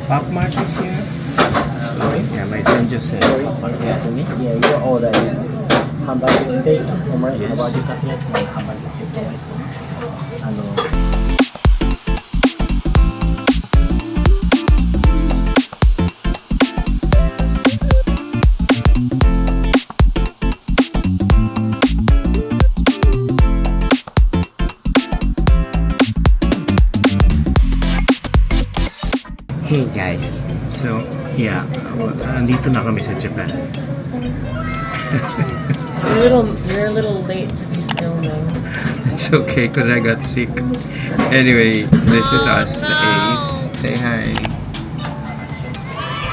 Pop Mart is here. Sorry. Yeah, my son just said Pop Mart here to me. Yeah, your order is hamburger steak, omelette, Yes. hamburger cutlet, and hamburger steak tomato. Hey guys, so yeah, andito na kami sa Japan. You're a little late to be filming. It's okay because I got sick. Anyway, this is us, the A's. Say hi.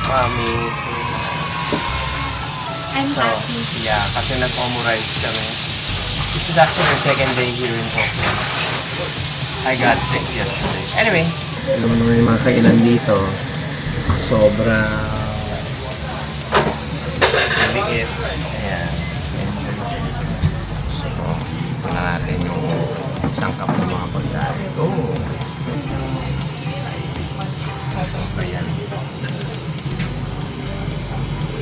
Mami. I'm So, yeah, kasi nag-omurice kami. This is actually our second day here in Tokyo. I got sick yesterday. Anyway, alam mo naman yung mga kainan dito. Sobra liit. Ayan. So, ito na natin yung sangkap ng mga pagkain. Oh! Ayan.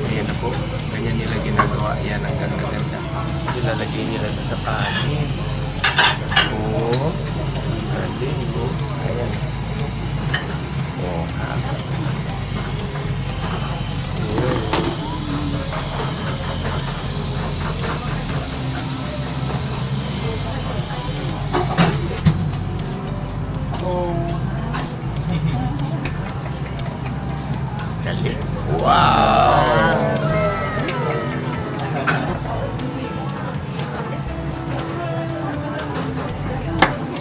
Ayan na po. Ganyan nila ginagawa. Ayan, ang ganda-ganda. Ilalagay nila sa kanin. Oh! Galing po. Ayan. Oh, ha? Galing. Wow!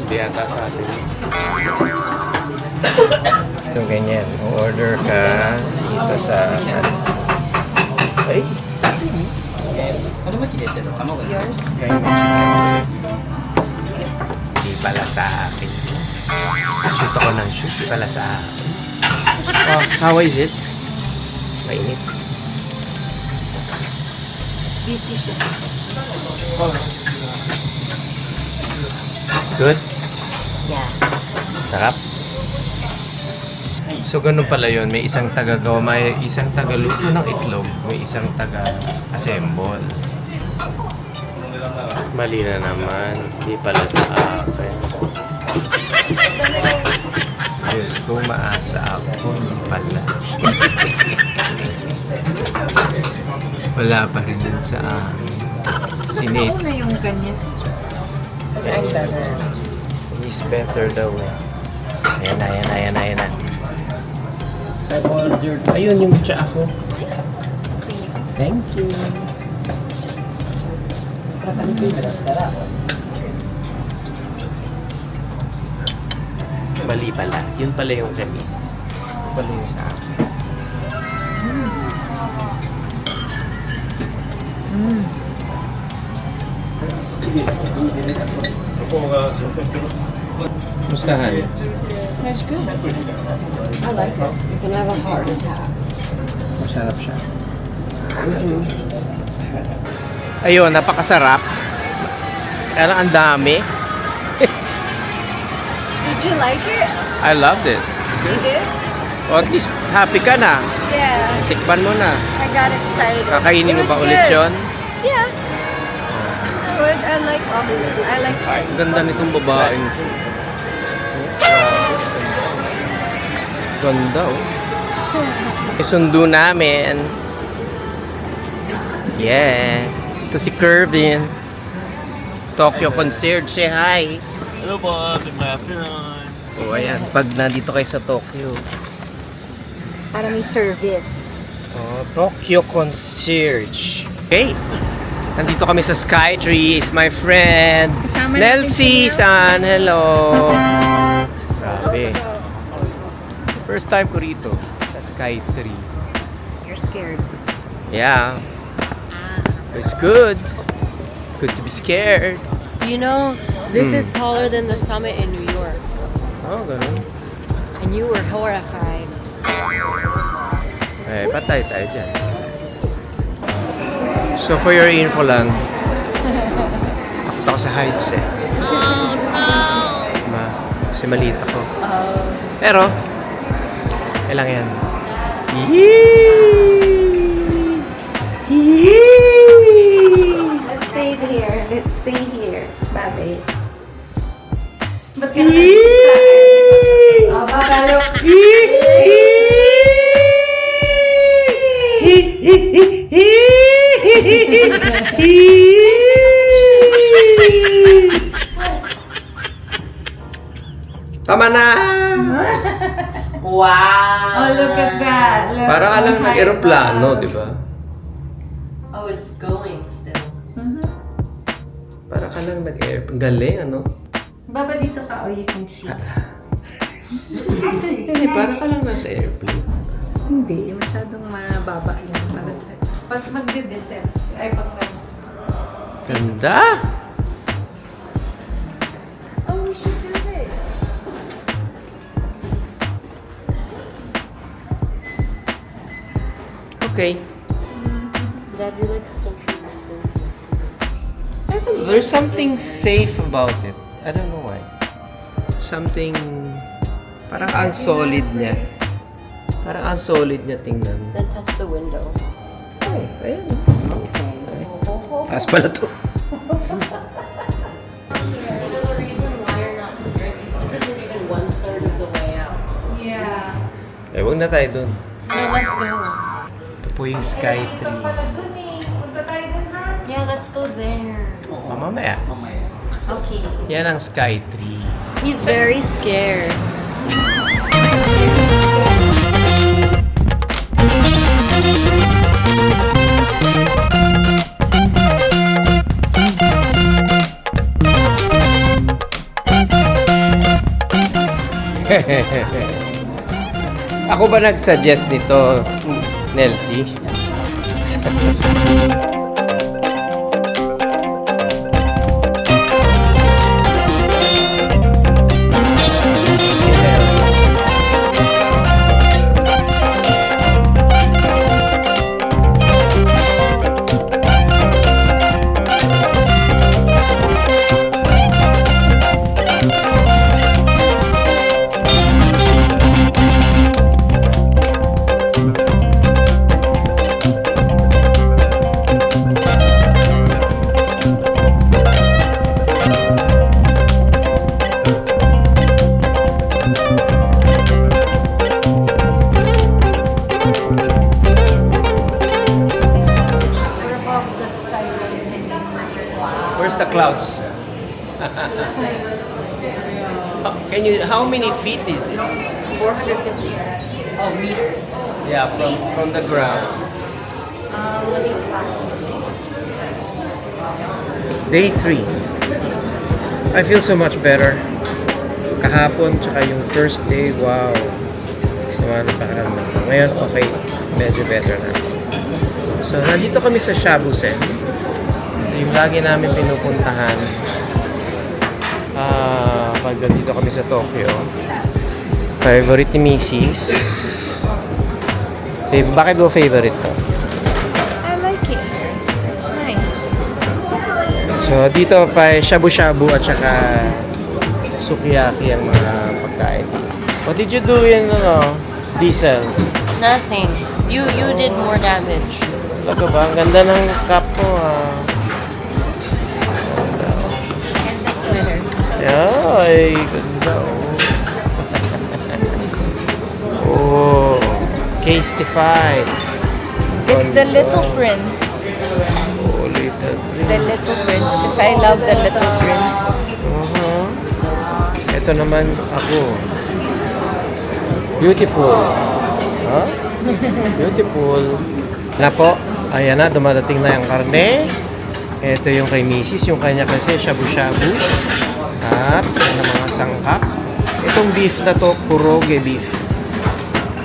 Hindi ata sa atin. Yung ganyan, order ka dito sa ay, Yours? hindi pala sa akin. Shoot ako ng shoot, hindi pala sa akin. Oh, how is it? Mainit. Busy siya. Good? Yeah. Sarap? So, ganun pala yun. May isang tagagawa, may isang tagaluto ng itlog, may isang taga-assemble. Mali na naman. Hindi pala sa akin. Diyos ko, maasa ako. Hindi pala. Wala pa rin din sa akin. Si Nate. na yung ganyan. Kasi I'm better. He's better daw eh. Ayan na, ayan na, ayan na, ayan na. I ordered. Ayun yung tsa ako. Thank you. Mali pala. Yun pala yung sa misis. Yun pala yung sa akin. Mustahan? That's good. I like it. You can have a heart attack. Masarap siya. Ayun, napakasarap. Kaya lang ang dami. Did you like it? I loved it. You did? O at least happy ka na. Yeah. Tikpan mo na. I got excited. Kakainin mo It ba was ulit good. yun? Yeah. Good. I like I like Ay, ang ganda nitong babaeng to. Ganda oh. Isundo namin. Yeah. Ito si Kervin. Tokyo Concierge. Say hi. Hello po, good afternoon. Oh, ayan. Pag nandito kayo sa Tokyo. Para may service. Oh, Tokyo Concierge. Okay. Nandito kami sa Skytree. Is my friend. Kasama natin si Nelsie-san. Hello. Grabe. First time ko rito sa Skytree. You're scared. Yeah. It's good. Good to be scared. You know, this is taller than the summit in New York. Oh, ganun. And you were horrified. Eh, patay tayo dyan. So, for your info lang, takot ako sa heights eh. Kasi maliit ako. Pero, Kailang yan. Let's stay here. Let's stay here. Babe. Ba't ka na Oh, babalo. Tama na! Wow! Oh, look at that. Look, Parang alang high nag-aeroplano, above. di ba? Oh, it's going still. Parang alang nag-aeroplano. Galing, ano? Baba dito ka, oh, you can see. Hindi, parang ka lang nasa airplane. Hindi, masyadong mababa yan. Para sa... Pag magde-descent, ay pag Ganda! Oh, we should do this. Okay. Dad, we like social distance. There's something safe about it. I don't know why. Something... Parang unsolid niya. Parang unsolid niya tingnan. Then touch the window. Ay, ayan. Taas pala to. You know the reason why you're not strict is this isn't even 1/3 of the way out. Yeah. Eh, huwag na tayo dun. No, let's go. Ito po yung Sky Tree. dun eh. Punta tayo dun, ha? Yeah, let's go there. Mamaya. Okay. Yan ang Sky Tree. He's very scared. Ako ba nag-suggest nito, Nelsie? We're above the sky line. Where's the clouds? Can you? How many feet is it? 450. Oh, meters. Yeah, from the ground. Let me Day 3. I feel so much better. Kahapon, tsaka yung first day, wow. Sama na pakiramdam ko. Ngayon, okay. Medyo better na. So, nandito kami sa Shabusen. Yung lagi namin pinupuntahan. Pag nandito kami sa Tokyo. Favorite ni Mrs. Bakit mo favorite to? I like it. It's nice. So, dito pa shabu-shabu at saka sukiyaki ang mga pagkain. What did you do in, Diesel? Nothing. You did more damage. Talaga ba? Ang ganda ng cup mo, ah. And the sweater. Yeah, ay, ganda, oh. Casetify. It's the Little Prince. Oh, little The Little Prince. Because I love the Little Prince. Ito naman ako. Beautiful. Huh? Beautiful. Na po, ayan na, dumadating na yung karne. Ito yung kay Mrs. Yung kanya kasi shabu-shabu. At yan ang mga sangkap. Itong beef na to, kuroge beef.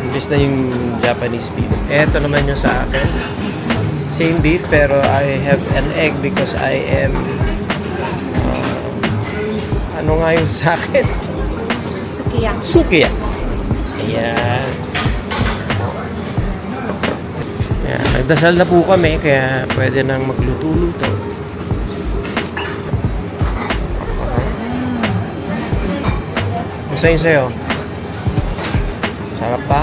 Imbis na yung Japanese beef. Ito naman yung sa akin. Same beef pero I have an egg because I am ano nga yung sa akin? Sukiyaki. Sukiya. Ayan. Ayan. Nagdasal na po kami kaya pwede nang magluto-luto. Gusto yun sa'yo? Sarap pa?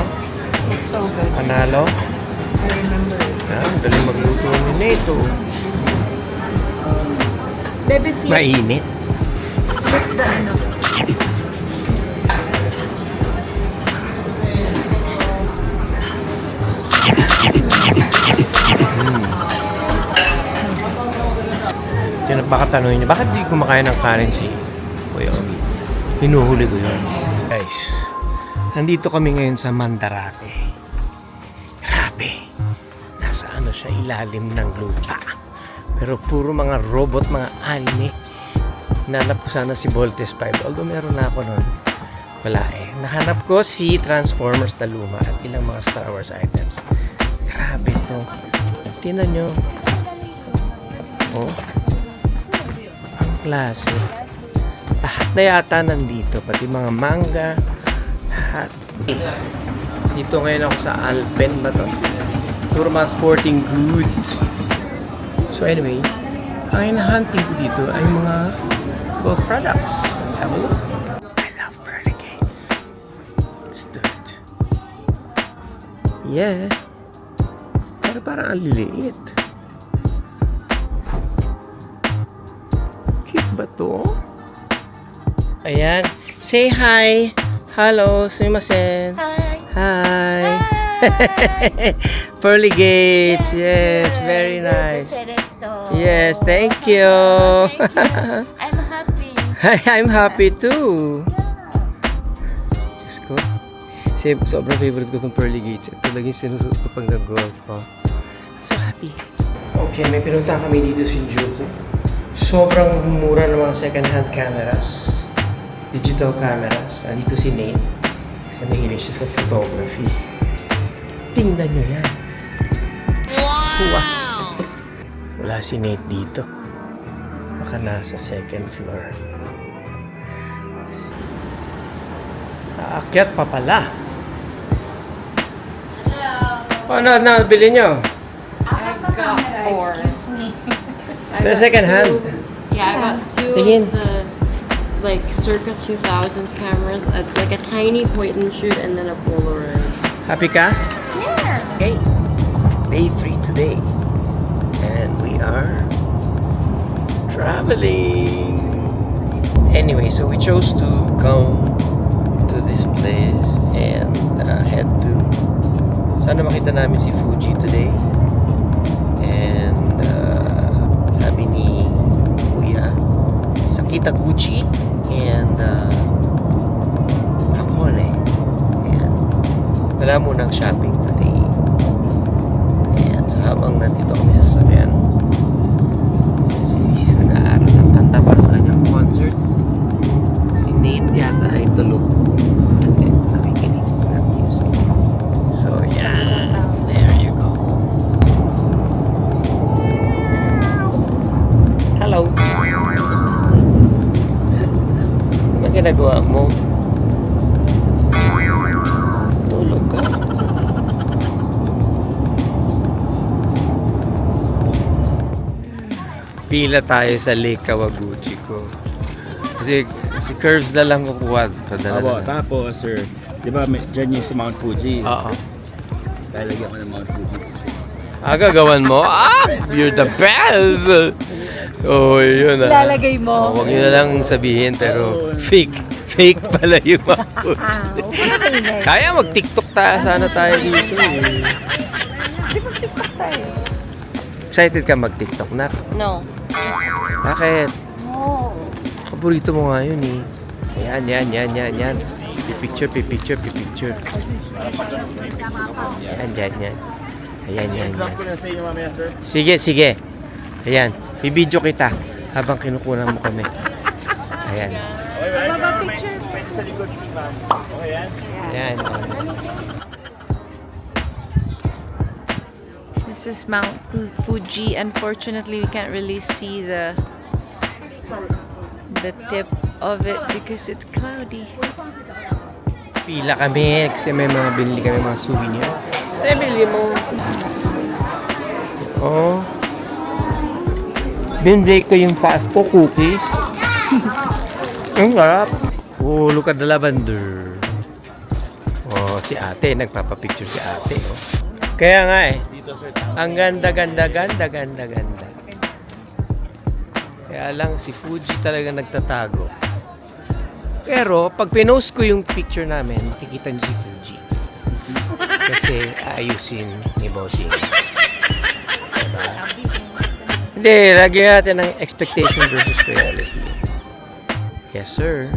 Panalo. I remember it. Galing magluto ni Neto. Baby, flip Mainit. the ano. Baka tanongin niyo, bakit di kumakain ng kanin si Kuya Omi? Hinuhuli ko yun. Guys, nandito kami ngayon sa Mandarake. Grabe. Nasa ano siya, ilalim ng lupa. Pero puro mga robot, mga anime. Nanap ko sana si Voltes 5. Although meron na ako nun. Wala eh. Nahanap ko si Transformers na luma at ilang mga Star Wars items. Grabe to. Tingnan nyo. Oh. Klase. Lahat na yata nandito. Pati mga manga. Lahat. Dito ngayon ako sa Alpen ba to? Puro mga sporting goods. So anyway, ang hinahunting ko dito ay mga both products. Let's have a look. I love pearly gates. Let's do it. Yeah. Pero parang ang liliit. Ba to? Ayan. Say hi. Hello. Sumimasen. Hi. Pearly gates. Yes. Very nice. Yes. Thank you. I'm happy. I'm happy too. Diyos ko. Kasi sobrang favorite ko itong pearly gates. Ito lagi sinusuot ko pag nag-golf ko. So happy. Okay. May pinunta kami dito sa Shinjuku. Sobrang mura ng mga second-hand cameras. Digital cameras. Nandito si Nate. Kasi nahilig siya sa photography. Tingnan nyo yan. Wow! Wala si Nate dito. Baka nasa second floor. Aakyat pa pala. Hello! Ano na bilhin nyo? I got 4. Excuse me. The second hand. Yeah, I got 2 Tingin. of the like circa 2000s cameras, like a tiny point and shoot and then a Polaroid. Happy ka? Yeah. Okay. Day 3 today. And we are traveling. Anyway, so we chose to come to this place and head to sana makita namin si Fuji today. And sabi ni Kuya sa Kitaguchi and Hakone. And wala munang shopping today. And so habang nandito kami sa sasakyan, si Mrs. nag-aaral ng kanta para sa kanyang concert. Si Nate yata ay tulog. Hindi, nakikinig ng music. So yeah, there you go. Hello. Ano ginagawa mo? Tulog ka. Pila tayo sa Lake Kawaguchi ko. Kasi si Curves na lang kukuha. Abo, tapos sir, di ba dyan yung si Mount Fuji? Oo. Lalagyan ko ng Mount Fuji. Gagawan mo? You're the best! Oh, yun Lalagay mo. Huwag nyo na lang sabihin, pero fake. Fake pala yung Mapuche. Kaya mag-TikTok sana tayo dito eh. Di ba TikTok tayo? Excited ka mag-TikTok na? No. Bakit? No. Paborito mo nga yun eh. Yan. Pipicture. Yan. Ayan. Drop ko na sa inyo mamaya sir. Sige. Ayan. Bibidyo kita habang kinukunan mo kami. Ayan. Okay, right? Pwede sa likod ma'am. Okay yan? Ayan. This is Mount Fuji. Unfortunately, we can't really see the tip of it because it's cloudy. Pila kami kasi may mga binili kami mga souvenir. Ano binili mo? Oh. Binili ko yung fast food cookies. Ang sarap. Oh, look at the lavender. Oh, si ate, nagpapapicture si ate. Oh. Kaya nga eh. Ang ganda. Kaya lang si Fuji talaga nagtatago. Pero pag pinost ko yung picture namin, makikita niyo si Fuji. Kasi ayusin ni Bossing. Diba? Hindi, lagyan natin ng expectation versus reality. Yes, sir.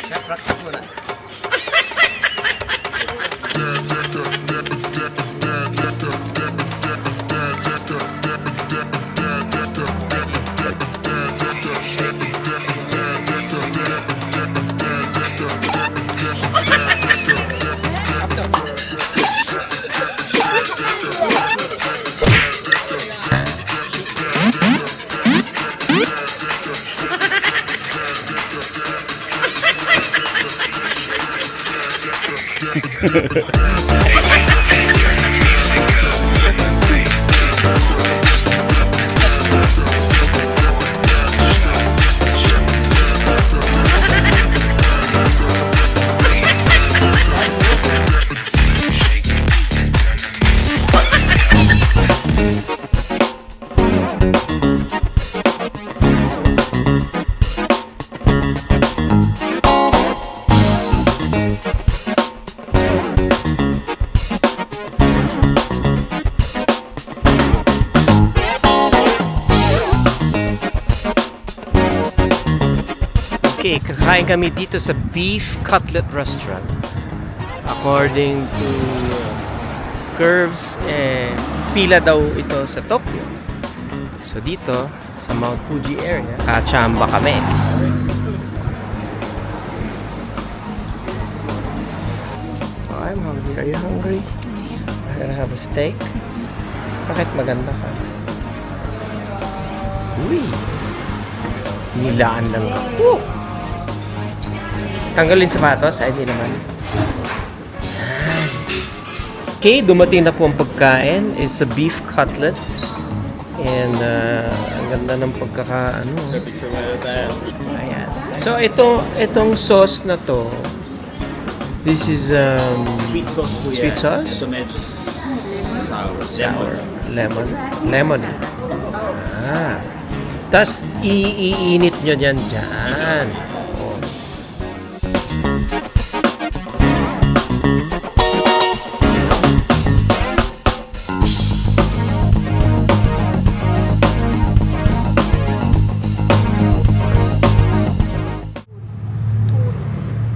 Siya, practice muna. Okay, kakain kami dito sa Beef Cutlet Restaurant. According to curves, pila daw ito sa Tokyo. So dito, sa Mount Fuji area, kachamba kami. Oh, I'm hungry. Are you hungry? I'm gonna have a steak. Bakit maganda ka? Uy! Nilaan lang ka. Woo! Tanggalin sapatos? Ay, di naman. Okay, dumating na po ang pagkain. It's a beef cutlet. And, ang ganda ng pagkakaano. Ayan. So, itong sauce na to, this is, Sweet sauce po yan. Sweet sauce? Ito medyo Sour. Lemon. Ah. Tapos, iinit nyo dyan. Oh.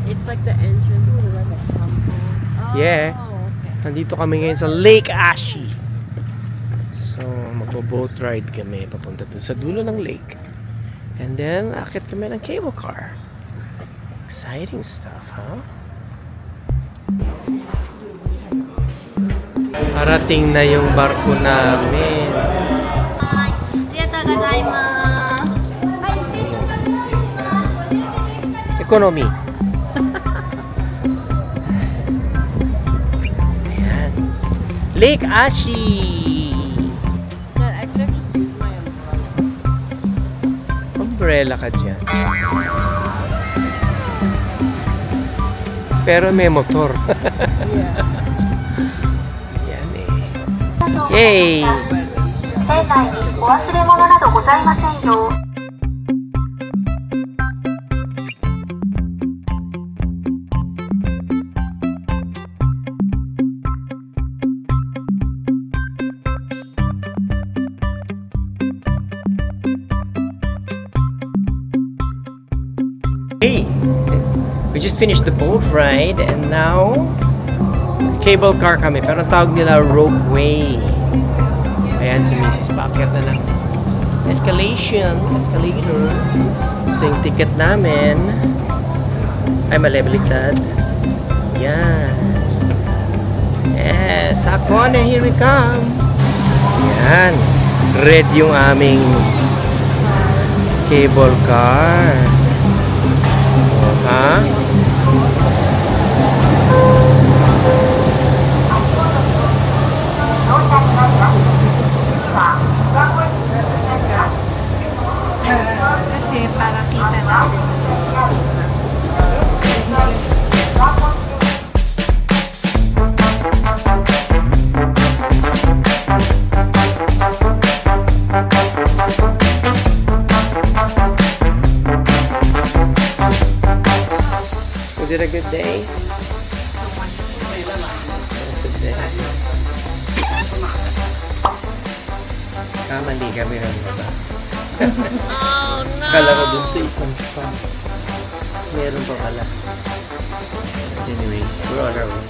It's like the entrance to like a temple. Yeah. Nandito kami ngayon sa Lake Ashi. So, magbo-boat ride kami papunta dun sa dulo ng lake. And then, akit kami ng cable car. Exciting stuff, huh? Parating na yung barko namin. Economy. Ayan. Lake Ashi. I could have just used my umbrella. Umbrella ka dyan. Pero may motor. Yan eh. Yay! 店内にお忘れ物などございませんよう。 Hey! We just finished the boat ride and now cable car kami. Pero ang tawag nila ropeway. Ayan si Mrs. Paakyat na ng escalator. Ito yung ticket namin. Ay, malibaliktad. Yan. Yes, Hakone, here we come. Yan. Red yung aming cable car. Ha? Kasi para kita natin. it a good day? Yes, a day. Kamali kami ng baba. Oh no! Kala ko dun sa isang spa. Meron pa pala. Anyway, we're on our way.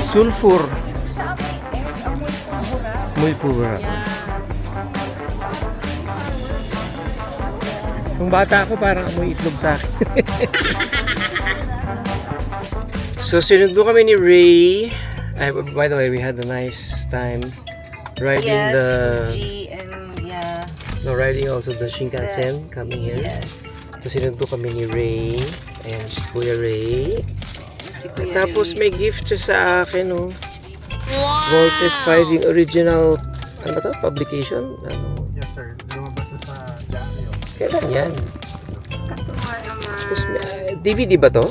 Sulfur. Muy pura. Nung bata ako, parang amoy itlog sa akin. So, sinundo kami ni Ray. By the way, we had a nice time riding Fuji and riding also the Shinkansen coming here. yes. So, sinundo kami ni Ray. Ayan, si Kuya Ray. Si At Kuya tapos Ray. may gift siya sa akin, oh. Voltes 5 yung original, ano ba to? Publication? Ano? Yes, sir. Lumabas sa diaryo. Kailan yan? Tapos, DVD ba to?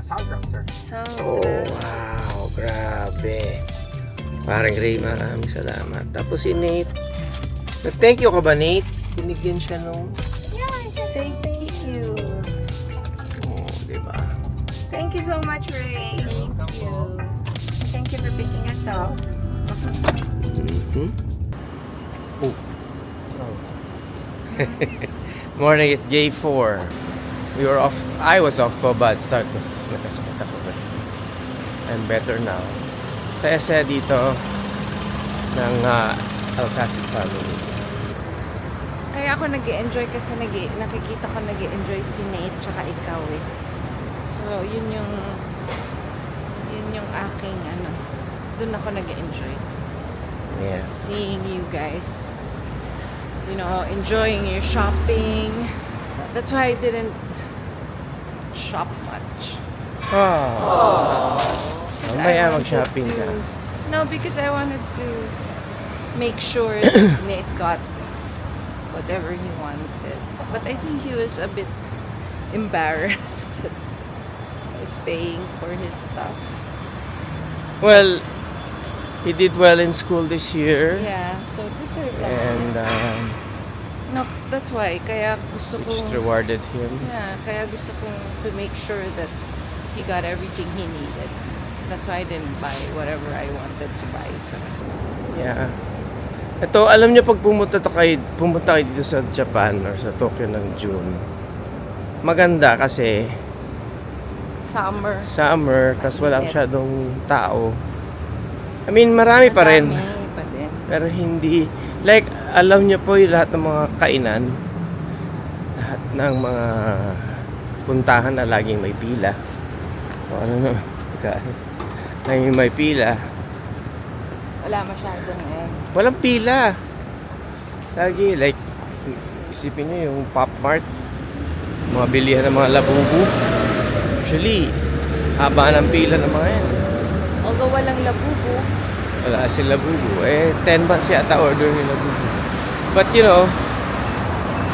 Soundtrack, sir. Oh, wow. Grabe. Parang Ray, maraming salamat. Tapos si Nate. Nag-thank you ka ba, Nate? Binigyan siya nung... Say thank you. Oh, diba? Thank you so much, Ray. Thank you. Thank you for picking us up. Mm-hmm. Oh. Morning at J4. We were off. I was off to a bad start because nakasakit ako. But I'm better now. Saya-saya dito ng Alcacid family. Kaya ako nag-enjoy kasi nakikita ko nag-enjoy si Nate tsaka ikaw eh. So, yun yung aking doon ako nag-enjoy. Yeah. Seeing you guys, you know, enjoying your shopping. That's why I didn't shop much. Oh. Because Mamaya I wanted mag-shopping ka. No, because I wanted to make sure that Nate got whatever he wanted. But I think he was a bit embarrassed that I was paying for his stuff. Well, he did well in school this year. Yeah, so deserve lang. And No, that's why. Kaya gusto ko... just rewarded him. Yeah, kaya gusto kong to make sure that he got everything he needed. That's why I didn't buy whatever I wanted to buy. So. Yeah. Ito, alam niyo pag pumunta kayo dito sa Japan or sa Tokyo ng June, maganda kasi summer, tas wala masyadong tao. I mean, marami pa rin. Marami pa din. Pero hindi, like, alam niyo po yung lahat ng mga kainan, lahat ng mga puntahan na laging may pila. O ano na, laging may pila. Wala masyadong Walang pila. Lagi, like, isipin nyo yung Pop Mart, mga bilihan ng mga labubu. Actually, haba ng pila ng mga yan. Although walang labubu. Wala si labubu. 10 months yata order ni labubu. But you know,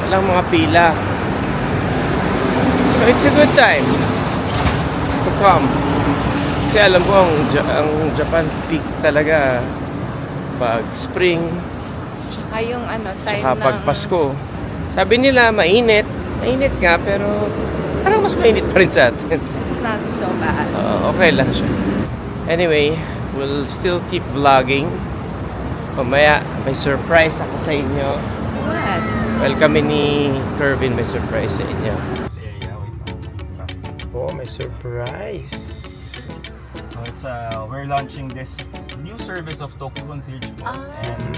walang mga pila. So it's a good time to come. Kasi alam ko ang Japan peak talaga pag spring, Tsaka yung time tsaka pag Pasko. Sabi nila mainit. Mainit nga pero parang mas mainit pa rin sa atin. It's not so bad. Okay lang siya. Anyway, we'll still keep vlogging. Mamaya may surprise ako sa inyo. What? Well, kami ni Kervin may surprise sa inyo. Oh, may surprise. So it's we're launching this new service of Tokyo Concierge po, and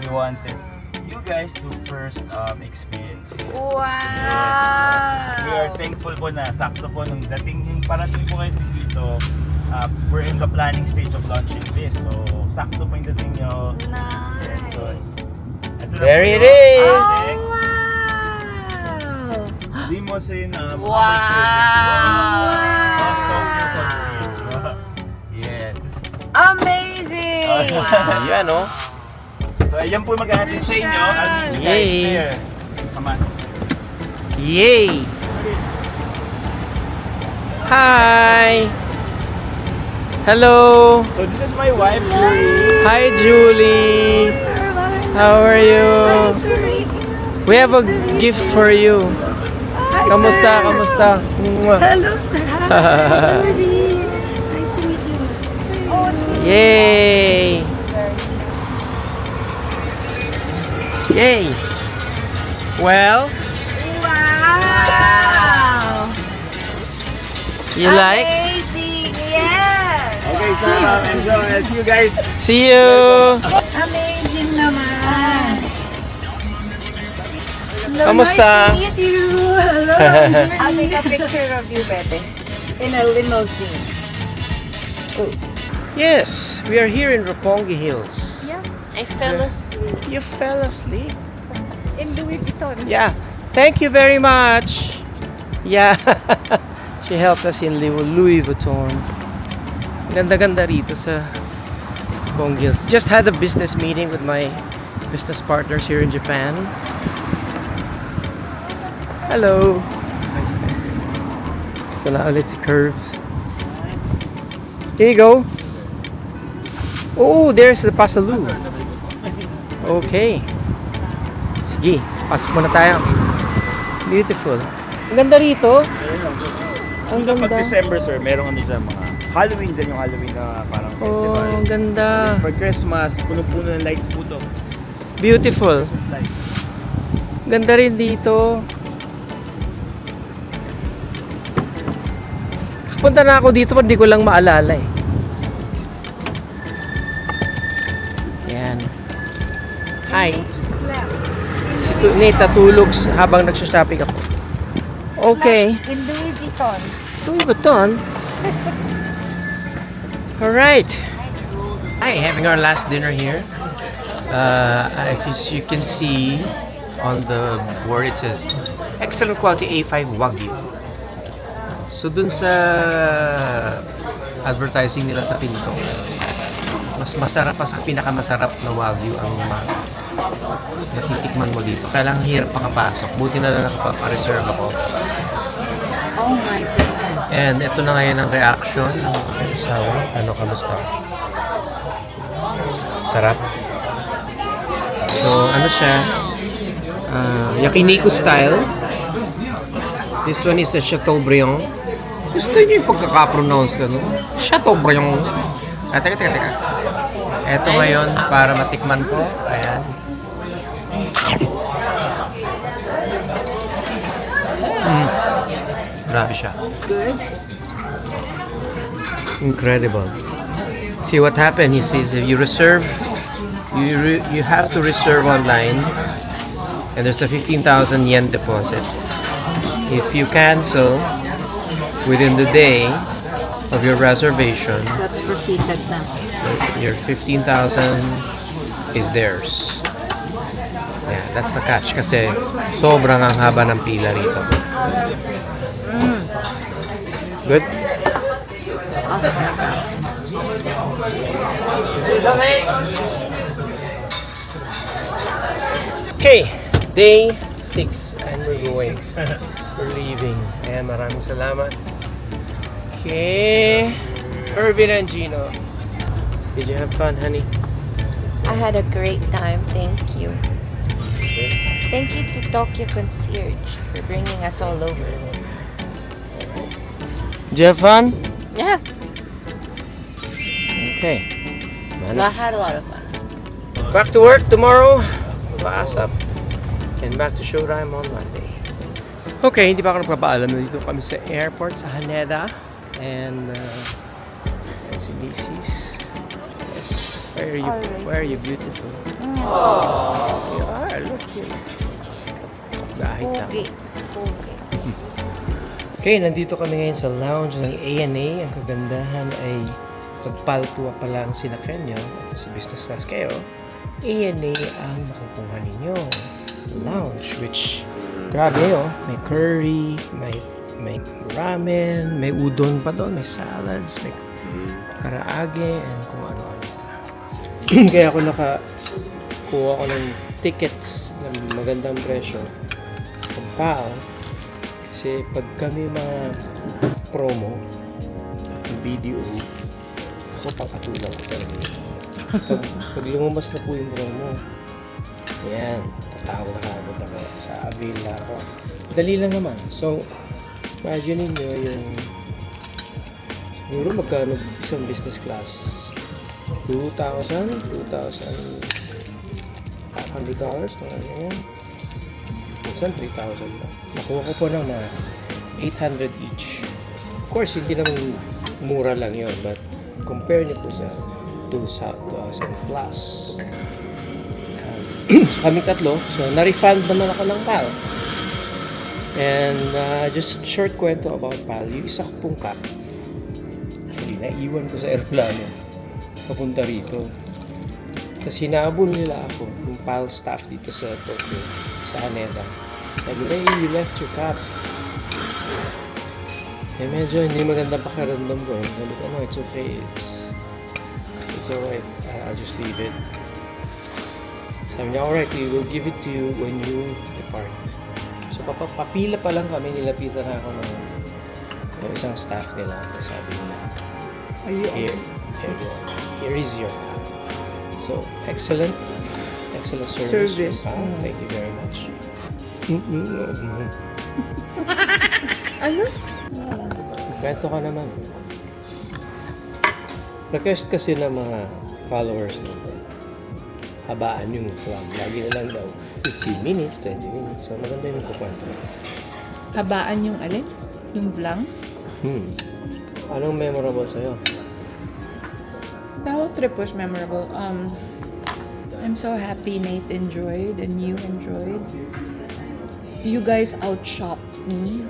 we wanted you guys to first experience it. Wow! We are thankful po na sakto po nung parating po kayo dito. We're in the planning stage of launching this, so sakto po yung dating nyo. Nice! So, ito na There po it yung is! ating Wow! limousine Wow! of Tokyo Concierge. Yes. Amazing! Yan, oh. So ayan po maghahatid sa inyo. I'll meet you guys Yay. there. Come on. Yay! Hi! Hello. So this is my wife, Julie. Hi, Julie. How are you? We have a gift for you. Kamusta? Kamusta? Mwah. Hello, sir. Hi, Julie. Nice to meet you. Yay! Yay! Well, Wow! you like? Amazing! Yes! Okay, so and so I'll see you guys. See you! Amazing naman! Hello, Kamusta? nice to meet you! Hello! I'll take a picture of you, Bete. In a limousine. Yes, we are here in Roppongi Hills. Yes. I fell asleep. You fell asleep. In Louis Vuitton. Yeah. Thank you very much. Yeah. She helped us in Louis Vuitton. Ganda-ganda rito sa Roppongi Hills. Just had a business meeting with my business partners here in Japan. Hello. Ito na ulit si Curve. Here you go. Oh, there's the Pasaloo. Okay. Sige, pasok muna tayo. Beautiful. Ang ganda rito. Ang Pag ganda. December, sir, merong ano dyan, mga Halloween dyan, yung Halloween na parang Oh, festival. ang ganda. Pag Christmas, puno-puno ng lights po to. Beautiful. Lights. Ganda rin dito. Punta na ako dito, pero di ko lang maalala eh. Yan. Hi. Si Nate natulog habang nagsha-shopping ako. Okay. In Louis Vuitton. Louis Vuitton. Alright. Hi, having our last dinner here. As you can see on the board, it says excellent quality A5 Wagyu. So dun sa advertising nila sa pinto, mas masarap pa sa pinakamasarap na Wagyu ang natitikman mo dito. Kailangan hirap pakapasok. Buti na lang nakapapa-reserve ako. Oh my God. And ito na ngayon ang reaction ng asawa. Ano, kamusta? Sarap. So, ano siya? Yakiniku style. This one is a Chateaubriand. Gusto niyo yung pagkaka-pronounce ka, no? Chateaubriand. Teka. Ito ngayon, para matikman ko. Ayan. Grabe siya. Good. Incredible. See what happened? He says if you reserve, you have to reserve online, and there's a 15,000 yen deposit. If you cancel within the day of your reservation, That's repeated na. your 15,000 is theirs. Yeah, that's the catch kasi sobrang ang haba ng pila rito. Good? Okay, day 6 and we're going. We're leaving. Ayan, maraming salamat. Okay, Irvin and Gino. Did you have fun, honey? I had a great time, thank you. Thank you to Tokyo Concierge for bringing us all over. Did you have fun? Yeah. Okay. I had a lot of fun. Back to work tomorrow. Paasap. And back to showtime on Monday. Okay, hindi pa ako nagpapaalam. Nandito kami sa airport sa Haneda. And si Macy's. Yes. Where are you beautiful? Oh. You are, look here. Dahil lang. Okay, nandito kami ngayon sa lounge ng ANA. Ang kagandahan ay pagpaltuwa pala ang sinakyan nyo sa business class kayo. ANA ang makukuha ninyo. Lounge, which grabe may curry, may ramen, may udon pa doon, may salads, may karaage, and kung ano-ano. Kaya ako nakakuha ko ng tickets na magandang presyo. Pagpao, kasi pag kami mga promo, video, ko, pang-atulang ko talaga. Pag lumabas na po yung bro mo, ayan, tatawag na kagad ako sa Avila ako. Dali lang naman. So, imagine nyo yung siguro magkano isang business class? $2,000, $500, mga ganyan. Minsan 3,000 na. Nakuha ko po ng mga 800 each. Of course, hindi naman mura lang yun, but compare nyo po sa 2,000 plus. Kami tatlo, so na-refund naman ako ng PAL. And just short kwento about PAL. Yung isa ko pong cup, actually, naiwan ko sa aeroplano papunta rito. Kasi hinabol nila ako, yung PAL staff dito sa Tokyo, sa Haneda. Sabi, hey, you left your cup. Eh, medyo hindi maganda pakiramdam ko. Sabi ko, no, it's okay. It's alright. I'll just leave it. Sabi niya, alright, we will give it to you when you depart. So, papila pa lang kami, nilapitan ako ng isang staff nila. Sabi niya, here is your cup. So, excellent service. Thank you very much. Ano? Kwento ka naman. Request kasi ng mga followers nito. Habaan yung vlog. Lagi na lang daw 15 minutes, 20 minutes. So, maganda yung kukwento. Habaan yung alin? Yung vlog? Anong memorable sa'yo? The whole trip was memorable. I'm so happy Nate enjoyed and you enjoyed. You guys outshopped me.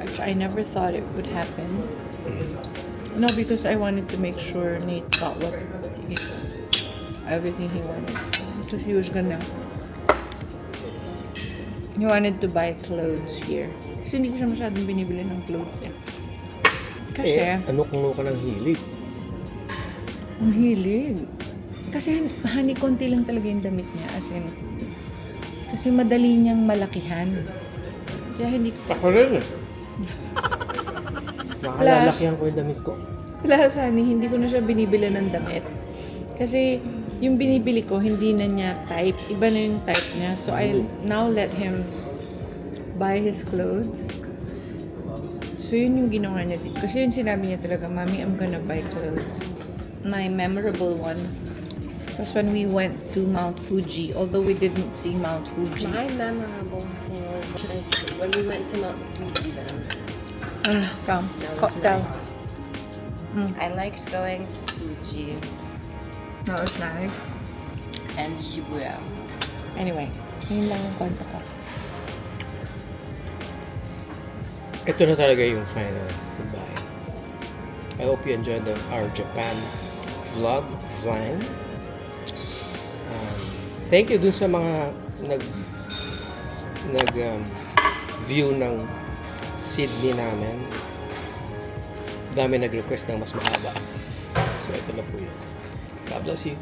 Which I never thought it would happen. No, because I wanted to make sure Nate got everything he wanted. Because he wanted to buy clothes here. Kasi hindi ko siya masyadong binibili ng clothes eh. Kasi, ano kung ka ng hilig? ang hilig. Kasi, honey, konti lang talaga yung damit niya. As in, kasi madali niyang malakihan. Kaya hindi ko... Ako rin eh. Nakalalakyan ko yung damit ko. Plus, honey, hindi ko na siya binibili ng damit. Kasi, yung binibili ko, hindi na niya type. Iba na yung type niya. So, I now let him buy his clothes. So, yun yung ginawa niya dito. Kasi yun sinabi niya talaga, Mommy, I'm gonna buy clothes. My memorable one was when we went to Mount Fuji, although we didn't see Mount Fuji. My memorable thing was when we went to Mount Fuji then. Come. That was Cocktails. nice. I liked going to Fuji That was nice. and Shibuya. Anyway, yun lang yung kwento ko. Ito na talaga yung final goodbye. I hope you enjoyed our Japan vlog. Thank you dun sa mga view ng Sydney namin. Dami nag-request ng mas mahaba. So ito na po yun. God bless you.